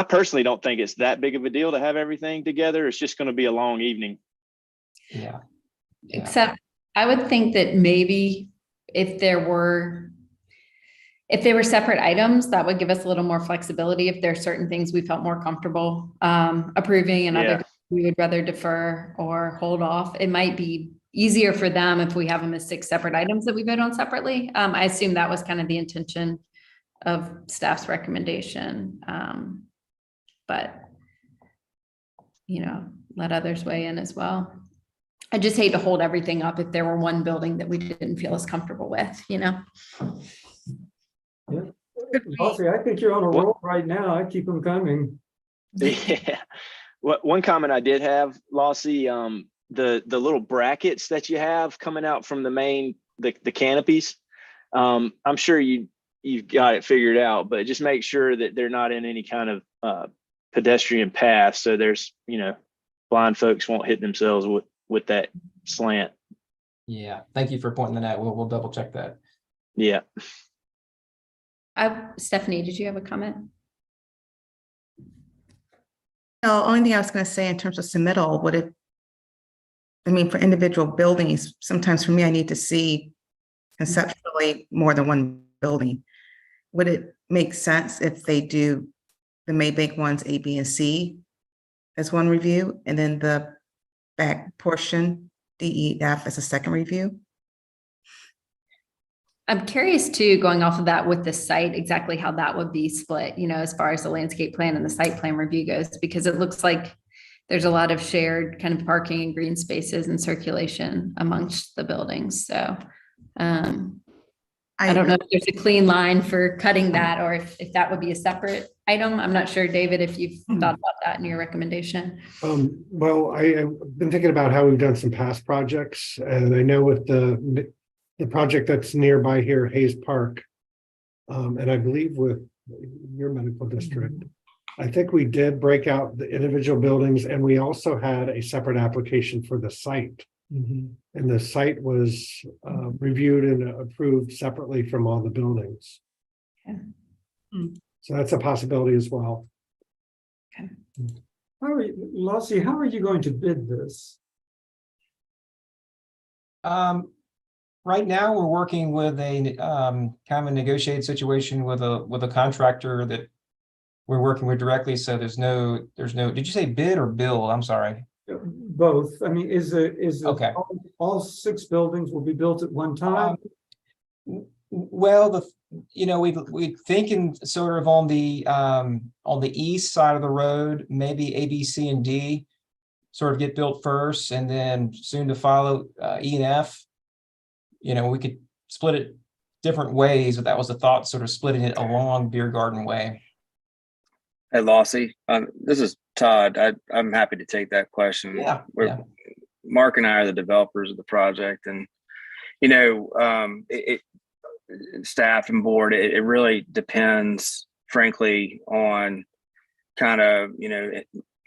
personally don't think it's that big of a deal to have everything together. It's just going to be a long evening. Yeah. Except I would think that maybe if they were separate items, that would give us a little more flexibility. If there are certain things we felt more comfortable approving and other we would rather defer or hold off. It might be easier for them if we have them as 6 separate items that we vote on separately. I assume that was kind of the intention of staff's recommendation. But, you know, let others weigh in as well. I just hate to hold everything up if there were one building that we didn't feel as comfortable with, you know? Yeah. Lossie, I think you're on a roll right now. I keep them coming. Yeah. One comment I did have, Lossie, the little brackets that you have coming out from the main, the canopies, I'm sure you've got it figured out, but just make sure that they're not in any kind of pedestrian path. So there's, you know, blind folks won't hit themselves with that slant. Yeah. Thank you for pointing that out. We'll double check that. Yeah. Stephanie, did you have a comment? No, only thing I was going to say in terms of submittal, for individual buildings, sometimes for me, I need to see conceptually more than one building. Would it make sense if they do the Maybank ones, A, B, and C as one review, and then the back portion, D, E, F as a second review? I'm curious too, going off of that with the site, exactly how that would be split, you know, as far as the landscape plan and the site plan review goes, because it looks like there's a lot of shared kind of parking and green spaces and circulation amongst the buildings. So I don't know if there's a clean line for cutting that, or if that would be a separate item. I'm not sure, David, if you've thought about that in your recommendation. Well, I've been thinking about how we've done some past projects, and I know with the project that's nearby here, Hayes Park, and I believe with your medical district, I think we did break out the individual buildings, and we also had a separate application for the site. And the site was reviewed and approved separately from all the buildings. Okay. So that's a possibility as well. Okay. Lossie, how are you going to bid this? Right now, we're working with a kind of a negotiated situation with a contractor that we're working with directly. So there's no, did you say bid or bill? I'm sorry. Both. I mean, is it Okay. all 6 buildings will be built at one time? Well, we thinking sort of on the east side of the road, maybe A, B, C, and D sort of get built first, and then soon to follow E and F. We could split it different ways, but that was the thought, sort of splitting it along Beer Garden Way. Hey, Lossie, this is Todd. I'm happy to take that question. Yeah. Mark and I are the developers of the project, and staff and board. It really depends, frankly, on kind of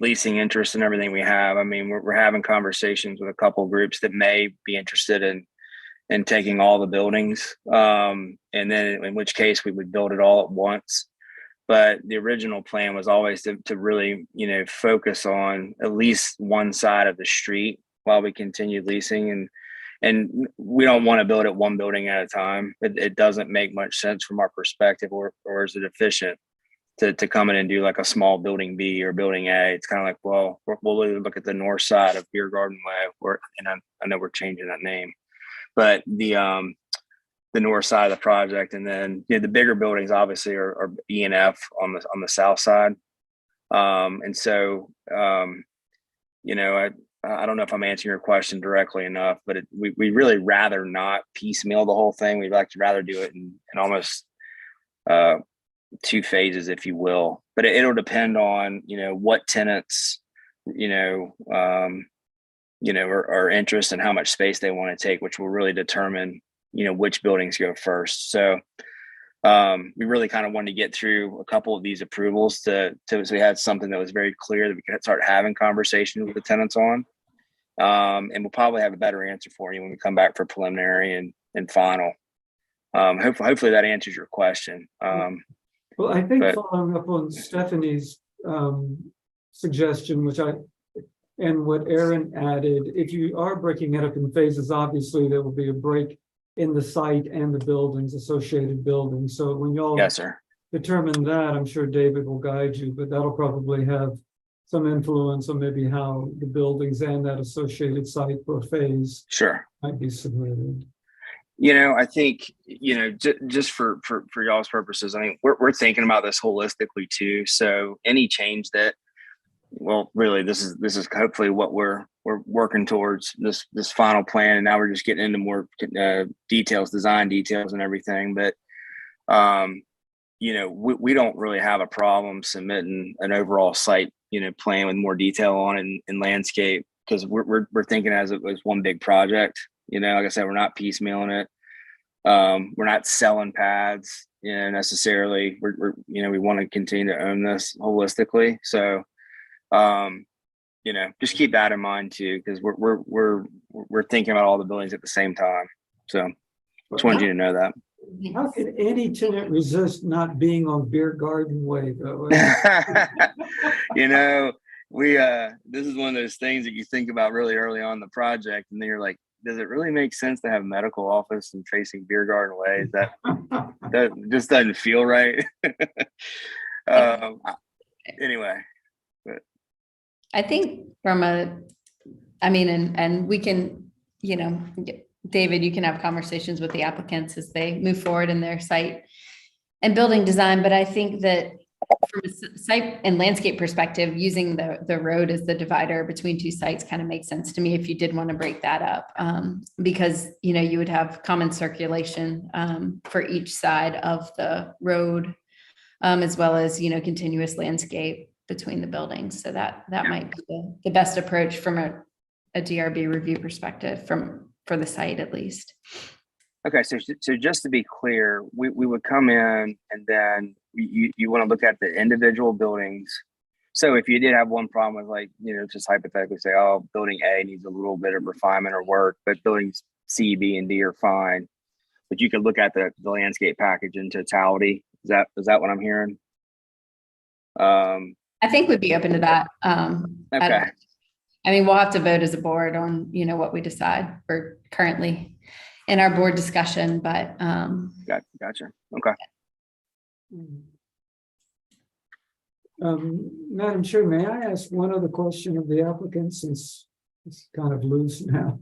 leasing interest and everything we have. I mean, we're having conversations with a couple of groups that may be interested in taking all the buildings, and then in which case we would build it all at once. But the original plan was always to really, focus on at least one side of the street while we continue leasing. And we don't want to build it one building at a time. It doesn't make much sense from our perspective, or is it efficient to come in and do like a small building B or building A? It's kind of like, well, we'll either look at the north side of Beer Garden Way, and I know we're changing that name, but the north side of the project, and then the bigger buildings obviously are E and F on the south side. And so I don't know if I'm answering your question directly enough, but we really rather not piecemeal the whole thing. We'd like to rather do it in almost 2 phases, if you will. But it'll depend on what tenants are interest and how much space they want to take, which will really determine which buildings go first. So we really kind of wanted to get through a couple of these approvals so we had something that was very clear that we could start having conversations with the tenants on. And we'll probably have a better answer for you when we come back for preliminary and final. Hopefully that answers your question. Well, I think following up on Stephanie's suggestion, and what Aaron added, if you are breaking it up in phases, obviously there will be a break in the site and the buildings, associated buildings. So when y'all Yes, sir. determine that, I'm sure David will guide you, but that'll probably have some influence on maybe how the buildings and that associated site for a phase Sure. might be submitted. I think, just for y'all's purposes, I mean, we're thinking about this holistically too. So any change that, well, really, this is hopefully what we're working towards, this final plan. And now we're just getting into more details, design details and everything. But, we don't really have a problem submitting an overall site, plan with more detail on it and landscape, because we're thinking as it was one big project. Like I said, we're not piecemealing it. We're not selling pads, necessarily. We want to continue to own this holistically. So, just keep that in mind too, because we're thinking about all the buildings at the same time. So just wanted you to know that. How can any tenant resist not being on Beer Garden Way though? This is one of those things that you think about really early on in the project, and then you're like, does it really make sense to have medical office and facing Beer Garden Way? That just doesn't feel right. Anyway. I think and we can, David, you can have conversations with the applicants as they move forward in their site and building design. But I think that from a site and landscape perspective, using the road as the divider between 2 sites kind of makes sense to me if you did want to break that up, because, you would have common circulation for each side of the road, as well as, continuous landscape between the buildings. So that might be the best approach from a DRB review perspective for the site, at least. Okay, so just to be clear, we would come in and then you want to look at the individual buildings. So if you did have one problem with just hypothetically say, oh, building A needs a little bit of refinement or work, but buildings C, B, and D are fine. But you could look at the landscape package in totality. Is that what I'm hearing? I think we'd be open to that. Okay. I mean, we'll have to vote as a board on, what we decide. We're currently in our board discussion, but, Gotcha. Okay. Madam Chair, may I ask one other question of the applicant, since it's kind of loose now?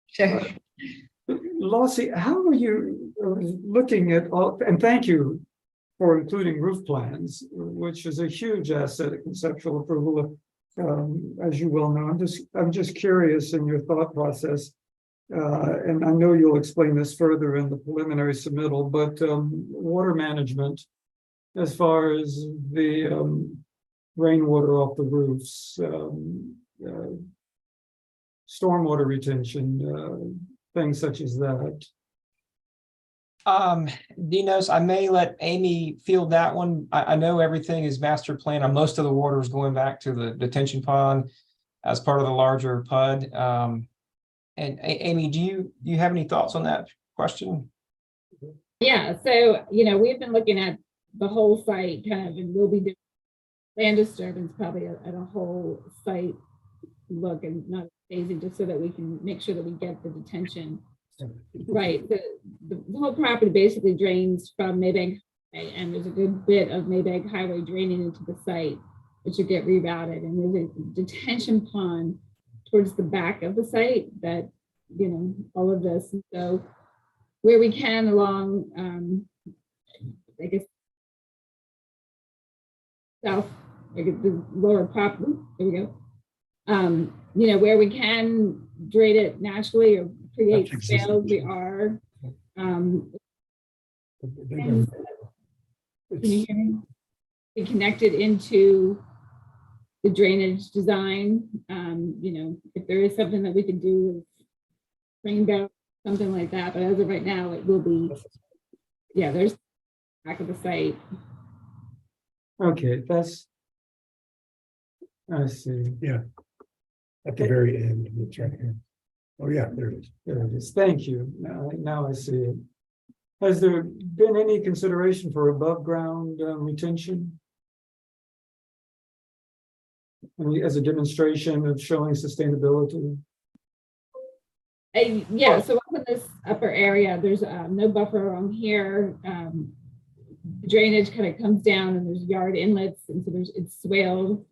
sure. Lossie, how are you looking at all, and thank you for including roof plans, which is a huge asset of conceptual approval. As you well know, I'm just curious in your thought process. And I know you'll explain this further in the preliminary submittal, but water management, as far as the rainwater off the roofs, stormwater retention, things such as that. Dinos, I may let Amy field that one. I know everything is master plan, and most of the water is going back to the detention pond as part of the larger PUD. And Amy, do you have any thoughts on that question? Yeah, so, we've been looking at the whole site kind of, and we'll be doing land disturbance probably at a whole site look and not phasing, just so that we can make sure that we get the detention. Right, the whole property basically drains from Maybank Highway, and there's a good bit of Maybank Highway draining into the site, which should get rerouted. And there's a detention pond towards the back of the site that, all of this. So where we can along, I guess, south, the lower property, there we go. Where we can drain it naturally or create scales, we are. Can you hear me? We connected into the drainage design. If there is something that we could do with rainbow, something like that, but as of right now, it will be, there's back of the site. Okay, I see. Yeah. At the very end, it's right here. Oh, yeah, there it is. There it is. Thank you. Now I see it. Has there been any consideration for above ground retention? As a demonstration of showing sustainability? Yeah, so up in this upper area, there's no buffer on here. Drainage kind of comes down and there's yard inlets, and so it's swaled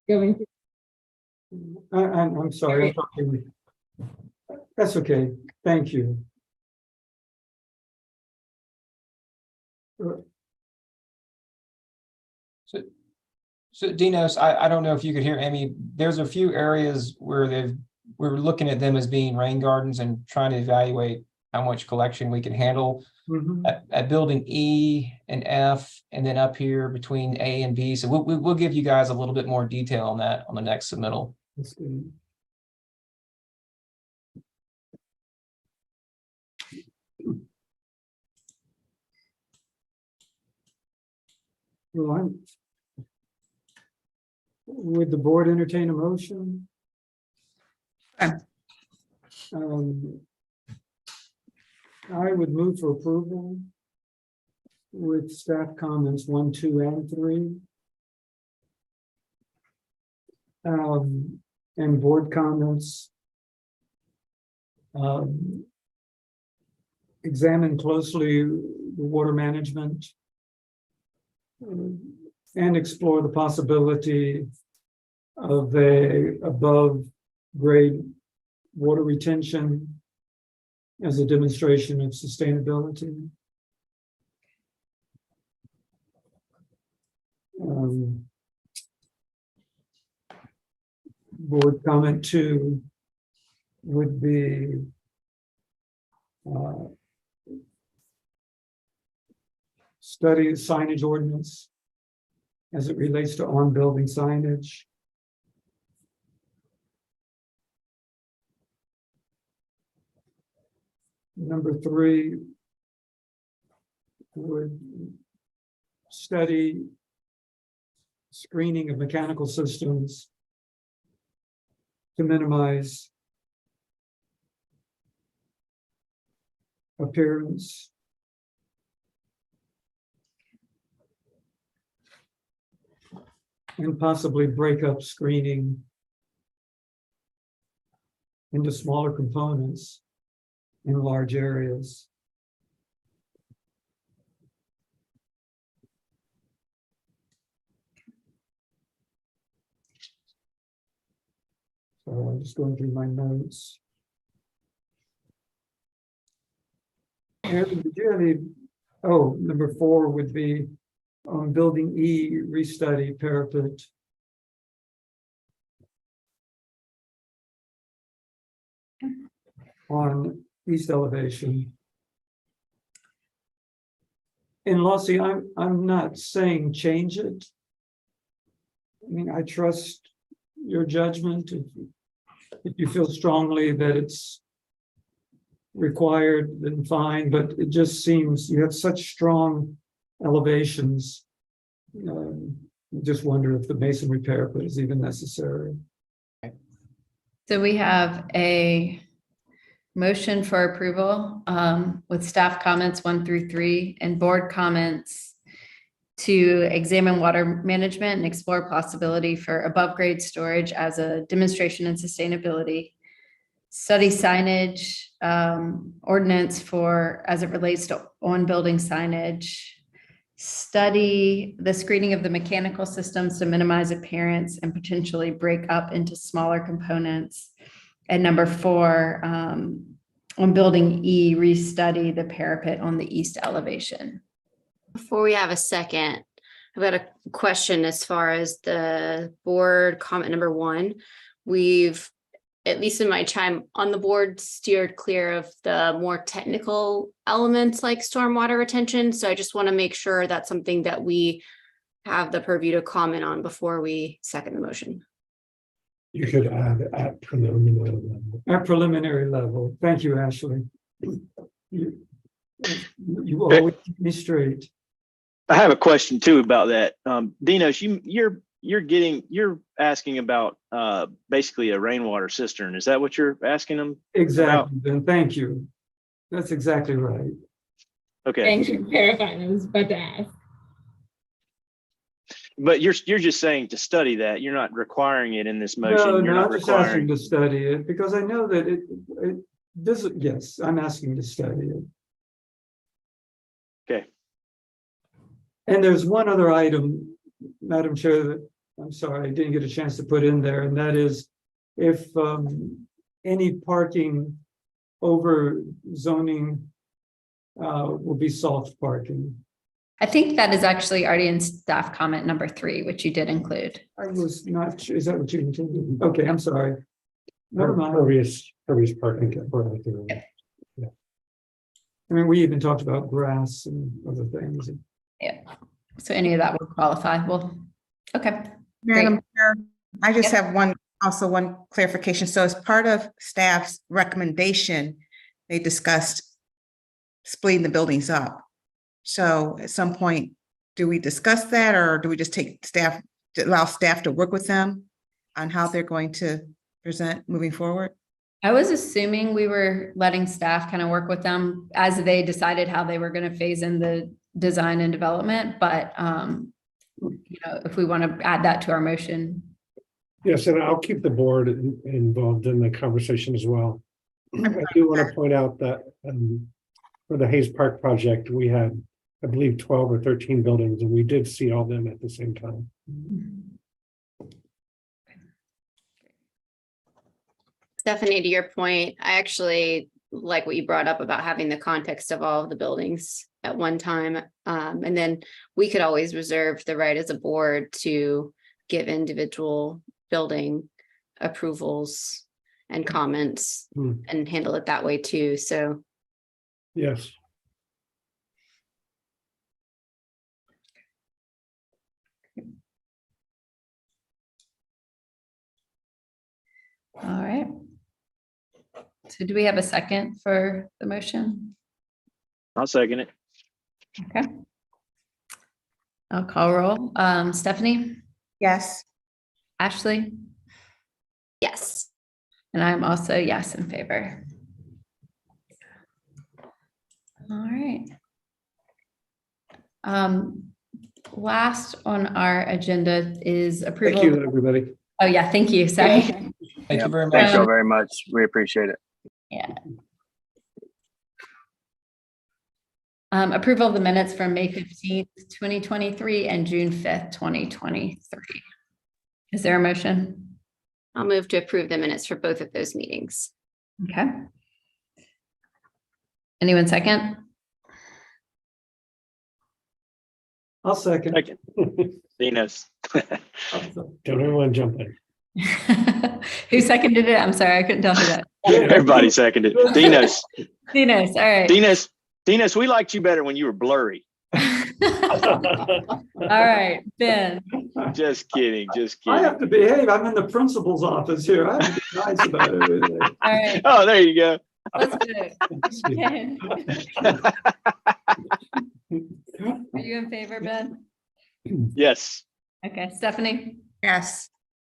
going through. I'm sorry. I'm talking. That's okay. Thank you. So Dinos, I don't know if you could hear Amy. There's a few areas where we're looking at them as being rain gardens and trying to evaluate how much collection we can handle. At building E and F, and then up here between A and B. So we'll give you guys a little bit more detail on that on the next submittal. That's good. Well, would the board entertain a motion? Sure. I would move for approval with staff comments 1, 2, and 3. And board comments. Examine closely the water management and explore the possibility of a above grade water retention as a demonstration of sustainability. Board comment 2 would be study signage ordinance as it relates to on-building signage. Number 3 would study screening of mechanical systems to minimize appearance. and possibly break up screening into smaller components in large areas. So I'm just going through my notes. Aaron, did you have any? Oh, number 4 would be on building E, restudy parapet. On east elevation. And Lossie, I'm not saying change it. I mean, I trust your judgment. If you feel strongly that it's required, then fine, but it just seems you have such strong elevations. Just wonder if the masonry parapet is even necessary. So we have a motion for approval with staff comments 1 through 3 and board comments to examine water management and explore possibility for above grade storage as a demonstration in sustainability. Study signage ordinance for as it relates to on building signage. Study the screening of the mechanical systems to minimize appearance and potentially break up into smaller components. And number 4, on building E, restudy the parapet on the east elevation. Before we have a second, I've got a question as far as the board comment number 1. We've, at least in my time on the board, steered clear of the more technical elements like stormwater retention. So I just want to make sure that's something that we have the purview to comment on before we second the motion. You could add at preliminary level. At preliminary level. Thank you, Ashley. You always keep me straight. I have a question too about that. Dinos, you're asking about basically a rainwater cistern. Is that what you're asking them? Exactly, then thank you. That's exactly right. Okay. Thanks for clarifying. I was about to ask. But you're just saying to study that. You're not requiring it in this motion. No, You're no, not I'm just asking requiring. to study it because I know that it this, yes, I'm asking to study it. Okay. And there's one other item, Madam Chair, that I'm sorry, I didn't get a chance to put in there, and that is if any parking over zoning will be soft parking. I think that is actually already in staff comment number 3, which you did include. I was not sure, is that what you intended? Okay, I'm sorry. Never mind. Previous parking. Yeah. I mean, we even talked about grass and other things. Yeah. So any of that would qualify. Well, okay. Madam Chair, I just Yep. have one clarification. So as part of staff's recommendation, they discussed splitting the buildings up. So at some point, do we discuss that, or do we just allow staff to work with them on how they're going to present moving forward? I was assuming we were letting staff kind of work with them as they decided how they were going to phase in the design and development, but if we want to add that to our motion. Yes, and I'll keep the board involved in the conversation as well. I do want to point out that for the Hayes Park project, we had, I believe, 12 or 13 buildings, and we did see all them at the same time. Stephanie, to your point, I actually like what you brought up about having the context of all of the buildings at one time. And then we could always reserve the right as a board to give individual building approvals and comments and handle it that way too. So. Yes. All right. So do we have a second for the motion? I'll second it. Okay. I'll call roll. Stephanie, Yes. Ashley, Yes. and I'm also yes in favor. All right. last on our agenda is Thank approval. you, everybody. Oh, yeah, thank you. Sorry. Thank Yep. you very Thanks much. all very much. We appreciate it. Yeah. Approval of the minutes from May 15th, 2023 and June 5th, 2023. Is there a motion? I'll move to approve the minutes for both of those meetings. Okay. Anyone second? I'll second. Second. Dinos. Don't everyone jump in. Who seconded it? I'm sorry, I couldn't tell who that. Everybody seconded. Dinos. Dinos, all right. Dinos, we liked you better when you were blurry. All right, Ben. Just kidding. Just I kidding. have to behave. I'm in the principal's office here. I have to be nice about everything. All right, Oh, there you go. let's do it. Ben. Are you in favor, Ben? Yes. Okay, Stephanie, Yes.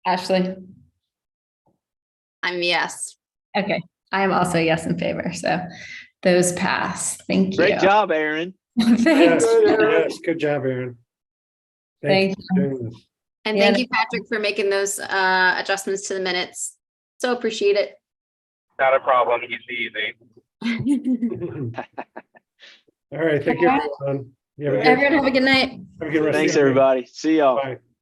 Ashley. I'm yes. Okay, I am also yes in favor, so those pass. Thank you. Great job, Aaron. Thanks. Yes, yes, good job, Aaron. Thanks Thank for doing this. And Yeah. thank you, Patrick, for making those adjustments to the minutes. So appreciate it. Not a problem. Easy. All right, thank you, everyone. You have a good- Everyone have a good night. have a good rest of Thanks, your day. everybody. See y'all. Bye.